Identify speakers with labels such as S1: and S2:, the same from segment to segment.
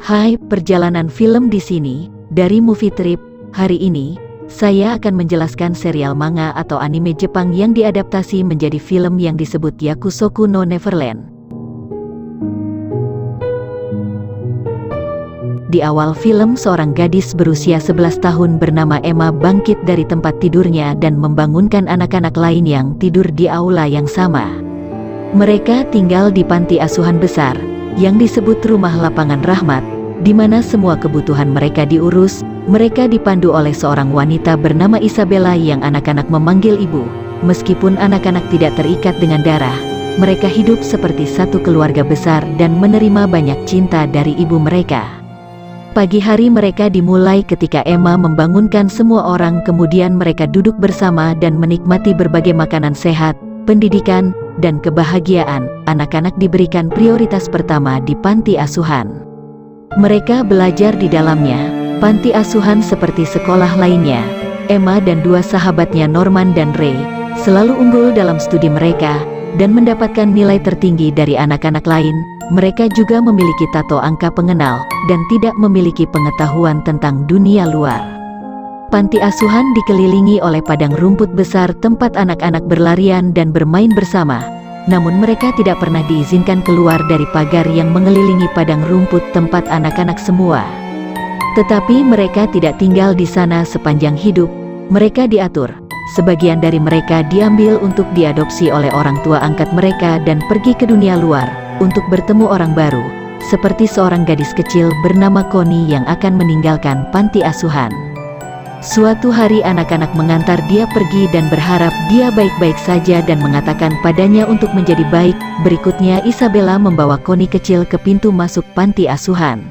S1: Hai, perjalanan film di sini, dari Movie Trip. Hari ini, saya akan menjelaskan serial manga atau anime Jepang yang diadaptasi menjadi film yang disebut Yakusoku no Neverland. Di awal film, seorang gadis berusia 11 tahun bernama Emma bangkit dari tempat tidurnya dan membangunkan anak-anak lain yang tidur di aula yang sama. Mereka tinggal di panti asuhan besar, yang disebut Rumah Lapangan Rahmat, di mana semua kebutuhan mereka diurus. Mereka dipandu oleh seorang wanita bernama Isabella yang anak-anak memanggil ibu. Meskipun anak-anak tidak terikat dengan darah, mereka hidup seperti satu keluarga besar dan menerima banyak cinta dari ibu mereka. Pagi hari mereka dimulai ketika Emma membangunkan semua orang, kemudian mereka duduk bersama dan menikmati berbagai makanan sehat, pendidikan, dan kebahagiaan. Anak-anak diberikan prioritas pertama di panti asuhan. Mereka belajar di dalamnya. Panti asuhan seperti sekolah lainnya. Emma dan dua sahabatnya Norman dan Ray selalu unggul dalam studi mereka dan mendapatkan nilai tertinggi dari anak-anak lain. Mereka juga memiliki tato angka pengenal dan tidak memiliki pengetahuan tentang dunia luar. Panti asuhan dikelilingi oleh padang rumput besar tempat anak-anak berlarian dan bermain bersama. Namun mereka tidak pernah diizinkan keluar dari pagar yang mengelilingi padang rumput tempat anak-anak semua. Tetapi mereka tidak tinggal di sana sepanjang hidup. Mereka diatur. Sebagian dari mereka diambil untuk diadopsi oleh orang tua angkat mereka dan pergi ke dunia luar untuk bertemu orang baru, seperti seorang gadis kecil bernama Connie yang akan meninggalkan panti asuhan. Suatu hari anak-anak mengantar dia pergi dan berharap dia baik-baik saja dan mengatakan padanya untuk menjadi baik. Berikutnya Isabella membawa Connie kecil ke pintu masuk panti asuhan.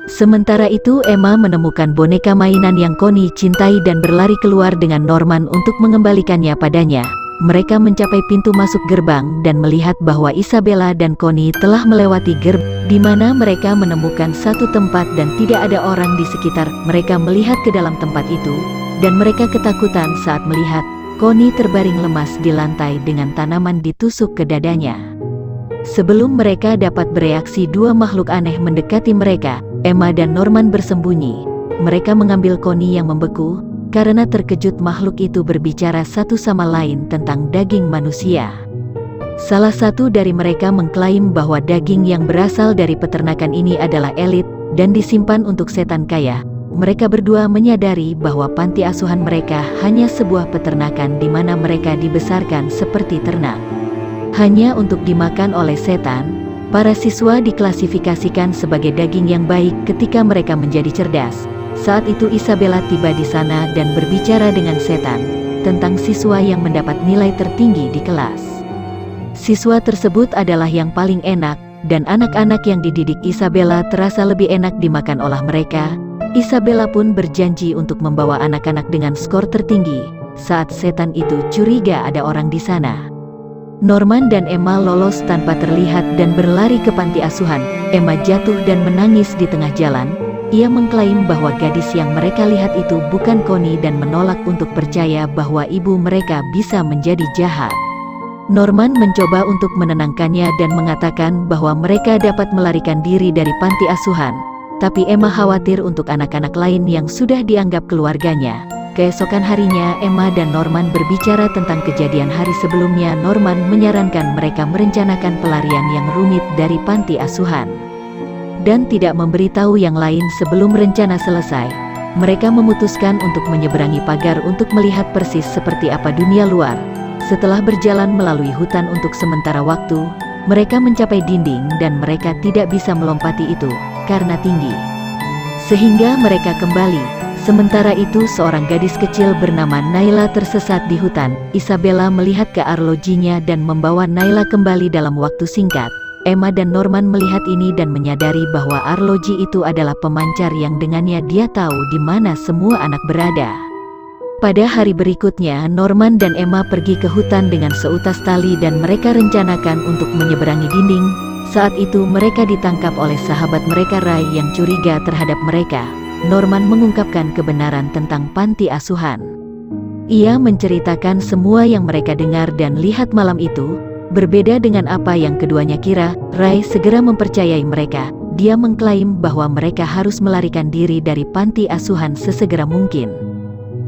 S1: Sementara itu Emma menemukan boneka mainan yang Connie cintai dan berlari keluar dengan Norman untuk mengembalikannya padanya. Mereka mencapai pintu masuk gerbang dan melihat bahwa Isabella dan Connie telah melewati gerbang, di mana mereka menemukan satu tempat dan tidak ada orang di sekitar. Mereka melihat ke dalam tempat itu, dan mereka ketakutan saat melihat Connie terbaring lemas di lantai dengan tanaman ditusuk ke dadanya. Sebelum mereka dapat bereaksi, dua makhluk aneh mendekati mereka. Emma dan Norman bersembunyi. Mereka mengambil Connie yang membeku, karena terkejut makhluk itu berbicara satu sama lain tentang daging manusia. Salah satu dari mereka mengklaim bahwa daging yang berasal dari peternakan ini adalah elit dan disimpan untuk setan kaya. Mereka berdua menyadari bahwa panti asuhan mereka hanya sebuah peternakan di mana mereka dibesarkan seperti ternak, hanya untuk dimakan oleh setan. Para siswa diklasifikasikan sebagai daging yang baik ketika mereka menjadi cerdas. Saat itu Isabella tiba di sana dan berbicara dengan setan tentang siswa yang mendapat nilai tertinggi di kelas. Siswa tersebut adalah yang paling enak, dan anak-anak yang dididik Isabella terasa lebih enak dimakan oleh mereka. Isabella pun berjanji untuk membawa anak-anak dengan skor tertinggi. Saat setan itu curiga ada orang di sana, Norman dan Emma lolos tanpa terlihat dan berlari ke panti asuhan. Emma jatuh dan menangis di tengah jalan. Ia mengklaim bahwa gadis yang mereka lihat itu bukan Connie dan menolak untuk percaya bahwa ibu mereka bisa menjadi jahat. Norman mencoba untuk menenangkannya dan mengatakan bahwa mereka dapat melarikan diri dari panti asuhan. Tapi Emma khawatir untuk anak-anak lain yang sudah dianggap keluarganya. Keesokan harinya Emma dan Norman berbicara tentang kejadian hari sebelumnya. Norman menyarankan mereka merencanakan pelarian yang rumit dari panti asuhan dan tidak memberitahu yang lain sebelum rencana selesai. Mereka memutuskan untuk menyeberangi pagar untuk melihat persis seperti apa dunia luar. Setelah berjalan melalui hutan untuk sementara waktu, mereka mencapai dinding dan mereka tidak bisa melompati itu karena tinggi. Sehingga mereka kembali. Sementara itu seorang gadis kecil bernama Naila tersesat di hutan. Isabella melihat ke arlojinya dan membawa Naila kembali dalam waktu singkat. Emma dan Norman melihat ini dan menyadari bahwa arloji itu adalah pemancar yang dengannya dia tahu di mana semua anak berada. Pada hari berikutnya Norman dan Emma pergi ke hutan dengan seutas tali dan mereka rencanakan untuk menyeberangi dinding. Saat itu mereka ditangkap oleh sahabat mereka Ray yang curiga terhadap mereka. Norman mengungkapkan kebenaran tentang panti asuhan. Ia menceritakan semua yang mereka dengar dan lihat malam itu. Berbeda dengan apa yang keduanya kira, Ray segera mempercayai mereka dia mengklaim bahwa mereka harus melarikan diri dari panti asuhan sesegera mungkin.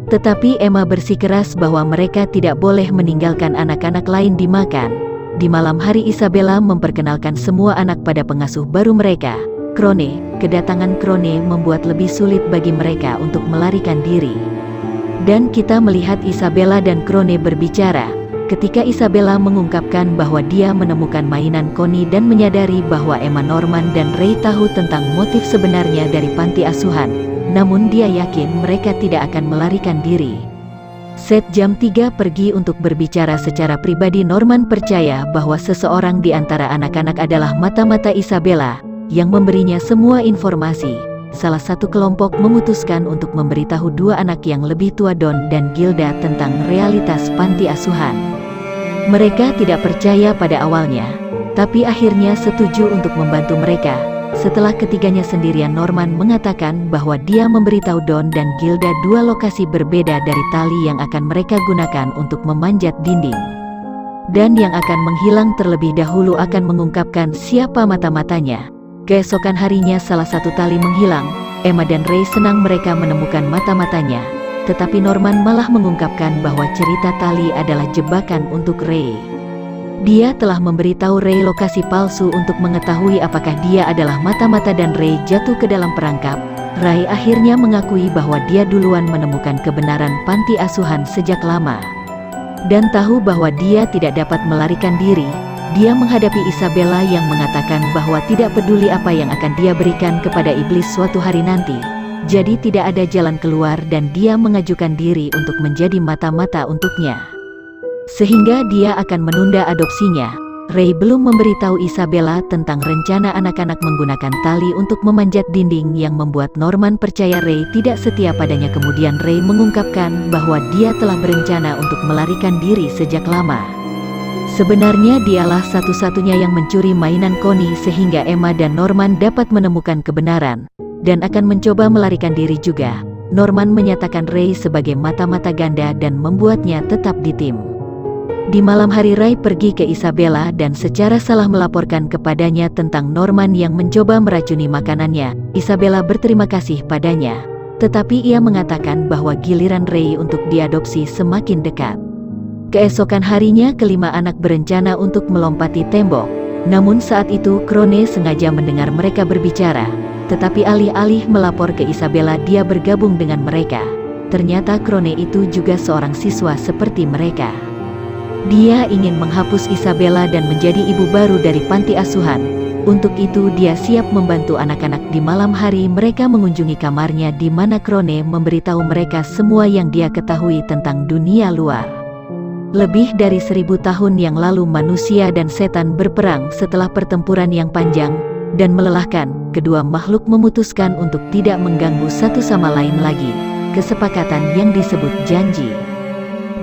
S1: Tetapi Emma bersikeras bahwa mereka tidak boleh meninggalkan anak-anak lain dimakan. Di malam hari Isabella memperkenalkan semua anak pada pengasuh baru mereka, Krone. Kedatangan Krone membuat lebih sulit bagi mereka untuk melarikan diri. Dan kita melihat Isabella dan Krone berbicara. Ketika Isabella mengungkapkan bahwa dia menemukan mainan Connie dan menyadari bahwa Emma, Norman dan Ray tahu tentang motif sebenarnya dari panti asuhan, namun dia yakin mereka tidak akan melarikan diri. Saat jam 3 pergi untuk berbicara secara pribadi, Norman percaya bahwa seseorang di antara anak-anak adalah mata-mata Isabella yang memberinya semua informasi. Salah satu kelompok memutuskan untuk memberitahu dua anak yang lebih tua, Don dan Gilda, tentang realitas panti asuhan. Mereka tidak percaya pada awalnya, tapi akhirnya setuju untuk membantu mereka. Setelah ketiganya sendirian, Norman mengatakan bahwa dia memberitahu Don dan Gilda dua lokasi berbeda dari tali yang akan mereka gunakan untuk memanjat dinding. Dan yang akan menghilang terlebih dahulu akan mengungkapkan siapa mata-matanya. Keesokan harinya salah satu tali menghilang. Emma dan Ray senang mereka menemukan mata-matanya. Tetapi Norman malah mengungkapkan bahwa cerita tali adalah jebakan untuk Ray. Dia telah memberitahu Ray lokasi palsu untuk mengetahui apakah dia adalah mata-mata dan Ray jatuh ke dalam perangkap. Ray akhirnya mengakui bahwa dia duluan menemukan kebenaran panti asuhan sejak lama. Dan tahu bahwa dia tidak dapat melarikan diri. Dia menghadapi Isabella yang mengatakan bahwa tidak peduli apa yang akan dia berikan kepada iblis suatu hari nanti. Jadi tidak ada jalan keluar dan dia mengajukan diri untuk menjadi mata-mata untuknya. Sehingga dia akan menunda adopsinya. Ray belum memberitahu Isabella tentang rencana anak-anak menggunakan tali untuk memanjat dinding yang membuat Norman percaya Ray tidak setia padanya. Kemudian Ray mengungkapkan bahwa dia telah berencana untuk melarikan diri sejak lama. Sebenarnya dialah satu-satunya yang mencuri mainan Connie sehingga Emma dan Norman dapat menemukan kebenaran. Dan akan mencoba melarikan diri juga. Norman menyatakan Ray sebagai mata-mata ganda dan membuatnya tetap di tim. Di malam hari Ray pergi ke Isabella dan secara salah melaporkan kepadanya tentang Norman yang mencoba meracuni makanannya. Isabella berterima kasih padanya, tetapi ia mengatakan bahwa giliran Ray untuk diadopsi semakin dekat. Keesokan harinya kelima anak berencana untuk melompati tembok. Namun saat itu Krone sengaja mendengar mereka berbicara. Tetapi alih-alih melapor ke Isabella, dia bergabung dengan mereka. Ternyata Krone itu juga seorang siswa seperti mereka. Dia ingin menghapus Isabella dan menjadi ibu baru dari panti asuhan. Untuk itu dia siap membantu anak-anak. Di malam hari mereka mengunjungi kamarnya di mana Krone memberitahu mereka semua yang dia ketahui tentang dunia luar. Lebih dari 1000 tahun yang lalu manusia dan setan berperang. Setelah pertempuran yang panjang dan melelahkan, kedua makhluk memutuskan untuk tidak mengganggu satu sama lain lagi. Kesepakatan yang disebut janji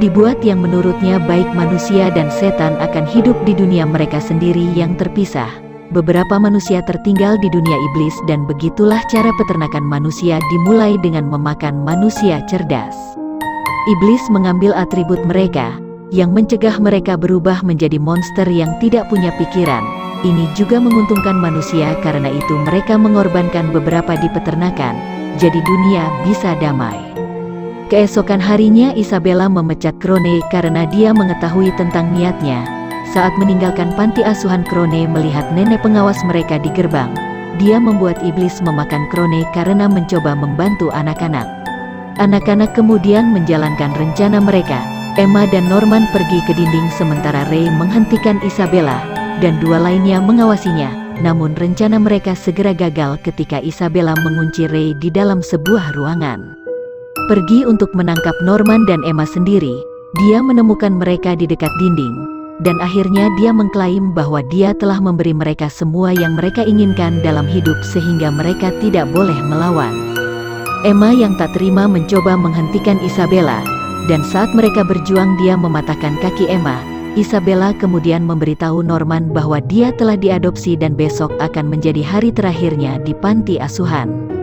S1: dibuat yang menurutnya baik manusia dan setan akan hidup di dunia mereka sendiri yang terpisah. Beberapa manusia tertinggal di dunia iblis dan begitulah cara peternakan manusia dimulai dengan memakan manusia cerdas. Iblis mengambil atribut mereka yang mencegah mereka berubah menjadi monster yang tidak punya pikiran. Ini juga menguntungkan manusia, karena itu mereka mengorbankan beberapa di peternakan, jadi dunia bisa damai. Keesokan harinya Isabella memecat Krone karena dia mengetahui tentang niatnya. Saat meninggalkan panti asuhan, Krone melihat nenek pengawas mereka di gerbang. Dia membuat iblis memakan Krone karena mencoba membantu anak-anak. Anak-anak kemudian menjalankan rencana mereka. Emma dan Norman pergi ke dinding sementara Ray menghentikan Isabella dan dua lainnya mengawasinya. Namun rencana mereka segera gagal ketika Isabella mengunci Ray di dalam sebuah ruangan. Pergi untuk menangkap Norman dan Emma sendiri, dia menemukan mereka di dekat dinding. Dan akhirnya dia mengklaim bahwa dia telah memberi mereka semua yang mereka inginkan dalam hidup sehingga mereka tidak boleh melawan. Emma yang tak terima mencoba menghentikan Isabella. Dan saat mereka berjuang dia mematahkan kaki Emma. Isabella kemudian memberitahu Norman bahwa dia telah diadopsi dan besok akan menjadi hari terakhirnya di panti asuhan.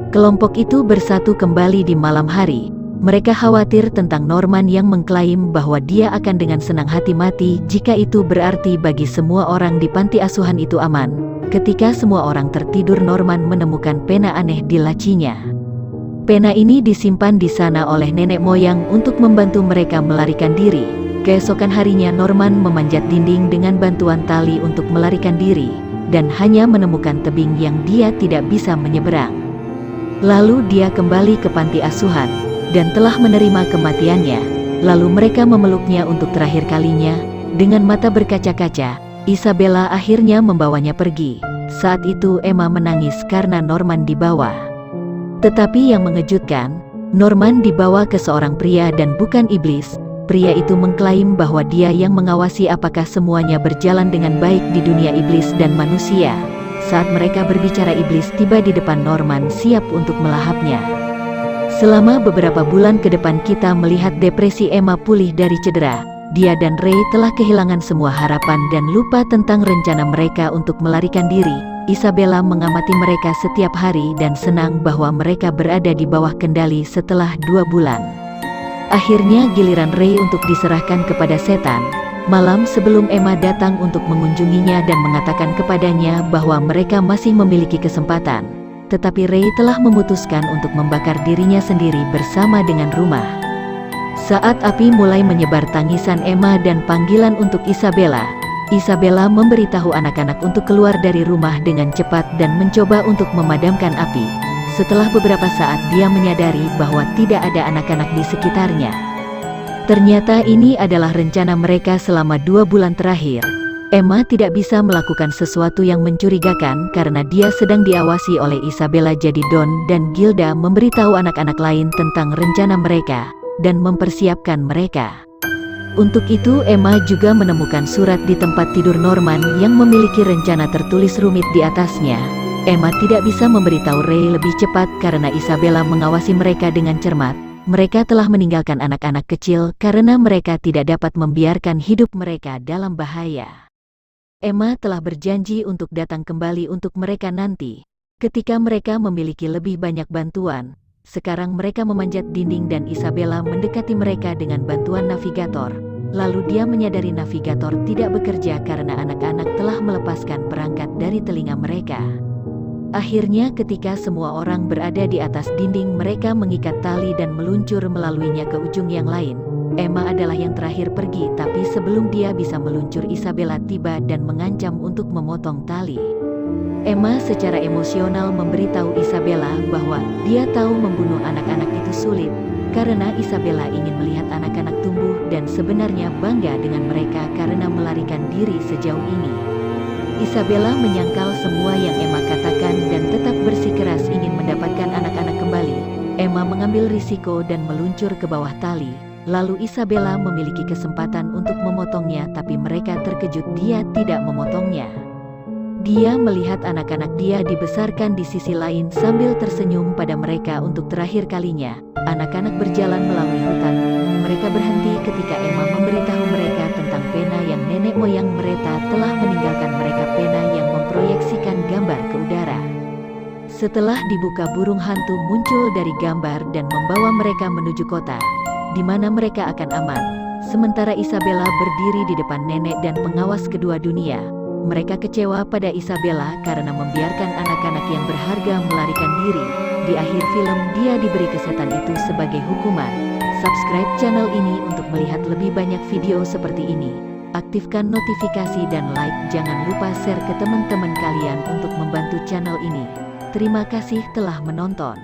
S1: Kelompok itu bersatu kembali di malam hari. Mereka khawatir tentang Norman yang mengklaim bahwa dia akan dengan senang hati mati jika itu berarti bagi semua orang di panti asuhan itu aman. Ketika semua orang tertidur, Norman menemukan pena aneh di lacinya. Pena ini disimpan di sana oleh nenek moyang untuk membantu mereka melarikan diri. Keesokan harinya Norman memanjat dinding dengan bantuan tali untuk melarikan diri, dan hanya menemukan tebing yang dia tidak bisa menyeberang. Lalu dia kembali ke panti asuhan, dan telah menerima kematiannya. Lalu mereka memeluknya untuk terakhir kalinya. Dengan mata berkaca-kaca, Isabella akhirnya membawanya pergi. Saat itu Emma menangis karena Norman dibawa. Tetapi yang mengejutkan, Norman dibawa ke seorang pria dan bukan iblis. Pria itu mengklaim bahwa dia yang mengawasi apakah semuanya berjalan dengan baik di dunia iblis dan manusia. Saat mereka berbicara, iblis tiba di depan Norman siap untuk melahapnya. Selama beberapa bulan ke depan kita melihat depresi Emma pulih dari cedera. Dia dan Ray telah kehilangan semua harapan dan lupa tentang rencana mereka untuk melarikan diri. Isabella mengamati mereka setiap hari dan senang bahwa mereka berada di bawah kendali setelah 2 bulan. Akhirnya giliran Ray untuk diserahkan kepada setan. Malam sebelum Emma datang untuk mengunjunginya dan mengatakan kepadanya bahwa mereka masih memiliki kesempatan. Tetapi Ray telah memutuskan untuk membakar dirinya sendiri bersama dengan rumah. Saat api mulai menyebar, tangisan Emma dan panggilan untuk Isabella. Isabella memberitahu anak-anak untuk keluar dari rumah dengan cepat dan mencoba untuk memadamkan api. Setelah beberapa saat dia menyadari bahwa tidak ada anak-anak di sekitarnya. Ternyata ini adalah rencana mereka selama 2 bulan terakhir. Emma tidak bisa melakukan sesuatu yang mencurigakan karena dia sedang diawasi oleh Isabella. Jadi Don dan Gilda memberitahu anak-anak lain tentang rencana mereka dan mempersiapkan mereka. Untuk itu Emma juga menemukan surat di tempat tidur Norman yang memiliki rencana tertulis rumit di atasnya. Emma tidak bisa memberitahu Ray lebih cepat karena Isabella mengawasi mereka dengan cermat. Mereka telah meninggalkan anak-anak kecil karena mereka tidak dapat membiarkan hidup mereka dalam bahaya. Emma telah berjanji untuk datang kembali untuk mereka nanti, ketika mereka memiliki lebih banyak bantuan. Sekarang mereka memanjat dinding dan Isabella mendekati mereka dengan bantuan navigator. Lalu dia menyadari navigator tidak bekerja karena anak-anak telah melepaskan perangkat dari telinga mereka. Akhirnya ketika semua orang berada di atas dinding, mereka mengikat tali dan meluncur melaluinya ke ujung yang lain. Emma adalah yang terakhir pergi, tapi sebelum dia bisa meluncur, Isabella tiba dan mengancam untuk memotong tali. Emma secara emosional memberitahu Isabella bahwa dia tahu membunuh anak-anak itu sulit, karena Isabella ingin melihat anak-anak tumbuh dan sebenarnya bangga dengan mereka karena melarikan diri sejauh ini. Isabella menyangkal semua yang Emma katakan dan tetap bersikeras ingin mendapatkan anak-anak kembali. Emma mengambil risiko dan meluncur ke bawah tali. Lalu Isabella memiliki kesempatan untuk memotongnya, tapi mereka terkejut dia tidak memotongnya. Dia melihat anak-anak dia dibesarkan di sisi lain sambil tersenyum pada mereka untuk terakhir kalinya. Anak-anak berjalan melalui hutan. Mereka berhenti ketika Emma memberitahu mereka tentang pena yang nenek moyang mereka telah meninggalkan mereka, pena yang memproyeksikan gambar ke udara. Setelah dibuka, burung hantu muncul dari gambar dan membawa mereka menuju kota, di mana mereka akan aman. Sementara Isabella berdiri di depan nenek dan pengawas kedua dunia. Mereka kecewa pada Isabella karena membiarkan anak-anak yang berharga melarikan diri. Di akhir film, dia diberi ke setan itu sebagai hukuman. Subscribe channel ini untuk melihat lebih banyak video seperti ini. Aktifkan notifikasi dan like. Jangan lupa share ke teman-teman kalian untuk membantu channel ini. Terima kasih telah menonton.